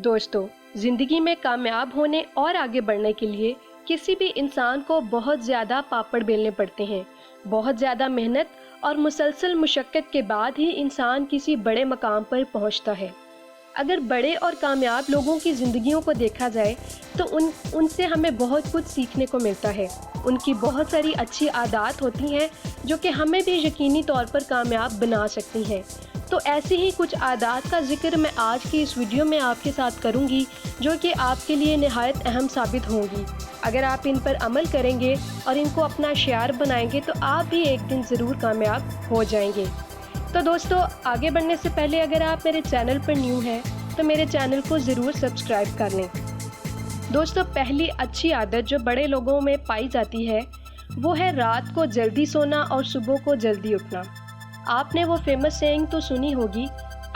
दोस्तों, ज़िंदगी में कामयाब होने और आगे बढ़ने के लिए किसी भी इंसान को बहुत ज़्यादा पापड़ बेलने पड़ते हैं। बहुत ज़्यादा मेहनत और मुसलसल मुशक्क़त के बाद ही इंसान किसी बड़े मकाम पर पहुंचता है। अगर बड़े और कामयाब लोगों की ज़िंदगियों को देखा जाए तो उनसे हमें बहुत कुछ सीखने को मिलता है। उनकी बहुत सारी अच्छी आदत होती हैं जो कि हमें भी यकीनी तौर पर कामयाब बना सकती हैं। तो ऐसी ही कुछ आदत का जिक्र मैं आज की इस वीडियो में आपके साथ करूंगी, जो कि आपके लिए निहायत अहम साबित होंगी। अगर आप इन पर अमल करेंगे और इनको अपना शियार बनाएंगे तो आप भी एक दिन ज़रूर कामयाब हो जाएंगे। तो दोस्तों, आगे बढ़ने से पहले अगर आप मेरे चैनल पर न्यू हैं तो मेरे चैनल को ज़रूर सब्सक्राइब कर लें। दोस्तों, पहली अच्छी आदत जो बड़े लोगों में पाई जाती है वो है रात को जल्दी सोना और सुबह को जल्दी उठना। आपने वो फेमस सेइंग तो सुनी होगी,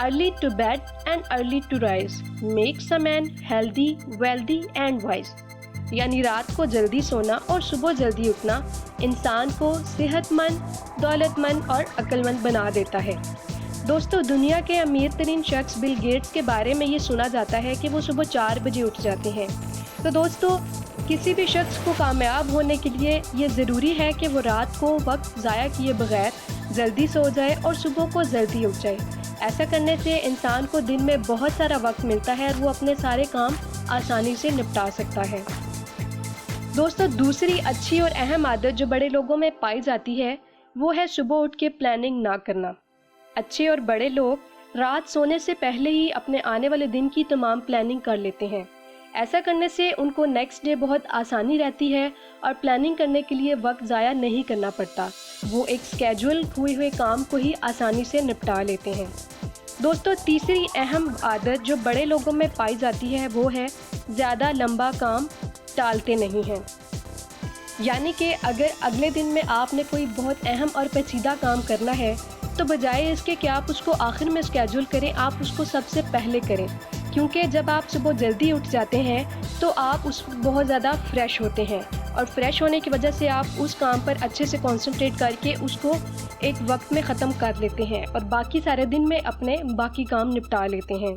early to bed and early to rise makes a man healthy, wealthy and wise. यानी रात को जल्दी सोना और सुबह जल्दी उठना इंसान को सेहतमंद, दौलतमंद और अक्लमंद बना देता है। दोस्तों, दुनिया के अमीर तरीन शख्स बिल गेट्स के बारे में ये सुना जाता है कि वो सुबह 4 बजे उठ जाते हैं। तो दोस्तों, किसी भी शख्स को कामयाब होने के लिए ये ज़रूरी है कि वो रात को वक्त ज़ाया किए बगैर जल्दी सो जाए और सुबह को जल्दी उठ जाए। ऐसा करने से इंसान को दिन में बहुत सारा वक्त मिलता है और वो अपने सारे काम आसानी से निपटा सकता है। दोस्तों, दूसरी अच्छी और अहम आदत जो बड़े लोगों में पाई जाती है वो है सुबह उठ के प्लानिंग ना करना। अच्छे और बड़े लोग रात सोने से पहले ही अपने आने वाले दिन की तमाम प्लानिंग कर लेते हैं। ऐसा करने से उनको नेक्स्ट डे बहुत आसानी रहती है और प्लानिंग करने के लिए वक्त ज़ाया नहीं करना पड़ता। वो एक स्केड्यूल हुए हुए काम को ही आसानी से निपटा लेते हैं। दोस्तों, तीसरी अहम आदत जो बड़े लोगों में पाई जाती है वो है ज़्यादा लंबा काम टालते नहीं हैं। यानी कि अगर अगले दिन में आपने कोई बहुत अहम और पेचीदा काम करना है तो बजाय इसके कि आप उसको आखिर में स्केड्यूल करें, आप उसको सबसे पहले करें। क्योंकि जब आप सुबह जल्दी उठ जाते हैं तो आप बहुत ज़्यादा फ्रेश होते हैं और फ्रेश होने की वजह से आप उस काम पर अच्छे से कंसंट्रेट करके उसको एक वक्त में ख़त्म कर लेते हैं और बाकी सारे दिन में अपने बाकी काम निपटा लेते हैं।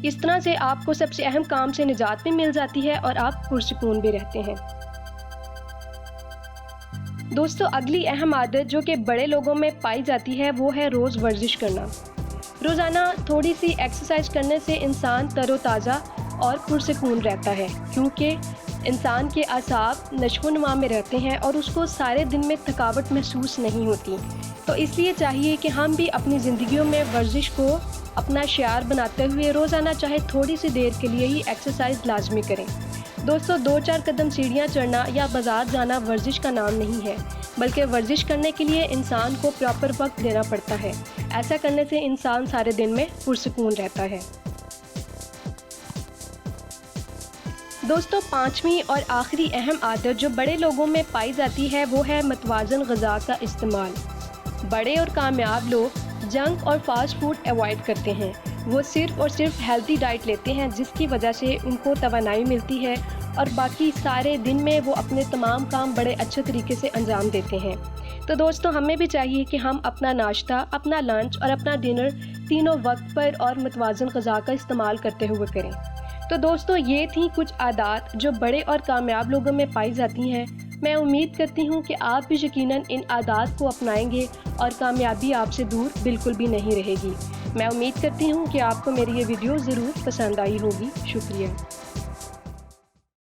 इस तरह से आपको सबसे अहम काम से निजात भी मिल जाती है और आप पुरसुकून भी रहते हैं। दोस्तों, अगली अहम आदत जो कि बड़े लोगों में पाई जाती है वो है रोज़ वर्जिश करना। रोज़ाना थोड़ी सी एक्सरसाइज करने से इंसान तरोताज़ा और पुरसुकून रहता है, क्योंकि इंसान के आसाब नशो-नुमा में रहते हैं और उसको सारे दिन में थकावट महसूस नहीं होती। तो इसलिए चाहिए कि हम भी अपनी ज़िंदगियों में वर्जिश को अपना शियार बनाते हुए रोज़ाना चाहे थोड़ी सी देर के लिए ही एक्सरसाइज लाजमी करें। दोस्तों, 2-4 कदम सीढ़ियाँ चढ़ना या बाज़ार जाना वर्जिश का नाम नहीं है, बल्कि वर्जिश करने के लिए इंसान को प्रॉपर वक्त देना पड़ता है। ऐसा करने से इंसान सारे दिन में पुरसुकून रहता है। दोस्तों, पांचवी और आखिरी अहम आदत जो बड़े लोगों में पाई जाती है वो है मतवाज़न ग़िज़ा का इस्तेमाल। बड़े और कामयाब लोग जंक और फास्ट फूड अवॉइड करते हैं। वो सिर्फ़ और सिर्फ हेल्दी डाइट लेते हैं, जिसकी वजह से उनको तवानाई मिलती है और बाकी सारे दिन में वो अपने तमाम काम बड़े अच्छे तरीके से अंजाम देते हैं। तो दोस्तों, हमें भी चाहिए कि हम अपना नाश्ता, अपना लंच और अपना डिनर तीनों वक्त पर और मतवाज़न ग़िज़ा का इस्तेमाल करते हुए करें। तो दोस्तों, ये थी कुछ आदत जो बड़े और कामयाब लोगों में पाई जाती हैं। मैं उम्मीद करती हूँ कि आप भी यकीनन इन आदत को अपनाएंगे और कामयाबी आपसे दूर बिल्कुल भी नहीं रहेगी। मैं उम्मीद करती हूँ कि आपको मेरी ये वीडियो ज़रूर पसंद आई होगी। शुक्रिया।